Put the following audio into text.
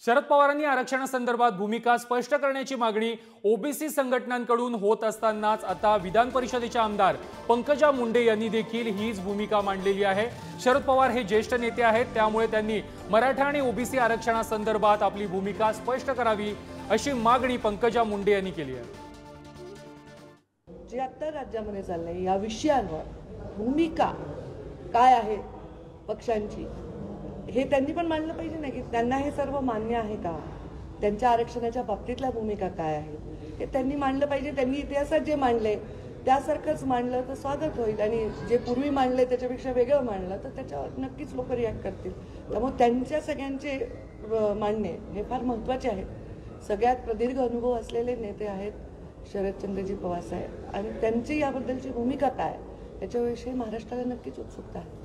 शरद पवारांनी आरक्षणासंदर्भात भूमिका स्पष्ट करण्याची मागणी ओबीसी संघटनांकडून होत असतानाच आता विधान परिषदेचे आमदार पंकजा मुंडे यांनी देखील हीच भूमिका मांडलेली आहे। शरद पवार हे ज्येष्ठ नेते आहेत, त्यामुळे त्यांनी मराठा आणि ओबीसी आरक्षणासंदर्भात आपली भूमिका स्पष्ट करावी अशी मागणी पंकजा मुंडे यांनी केली आहे। जे आता राज्यामध्ये चाललंय या विषयांवर भूमिका काय आहे पक्षांची हे त्यांनी पण मांडलं पाहिजे ना, की त्यांना हे सर्व मान्य आहे का, त्यांच्या आरक्षणाच्या बाबतीतल्या भूमिका काय आहे हे त्यांनी मांडलं पाहिजे। त्यांनी इतिहासात जे मांडले त्यासारखंच मांडलं तर स्वागत होईल, आणि जे पूर्वी मांडले त्याच्यापेक्षा वेगळं मांडलं तर त्याच्यावर नक्कीच लोक रिॲक्ट करतील। त्यामुळे त्यांच्या सगळ्यांचे मांडणे हे फार महत्त्वाचे आहेत। सगळ्यात प्रदीर्घ अनुभव असलेले नेते आहेत शरदचंद्रजी पवार साहेब, आणि त्यांची याबद्दलची भूमिका काय याच्याविषयी महाराष्ट्राला नक्कीच उत्सुकता आहे।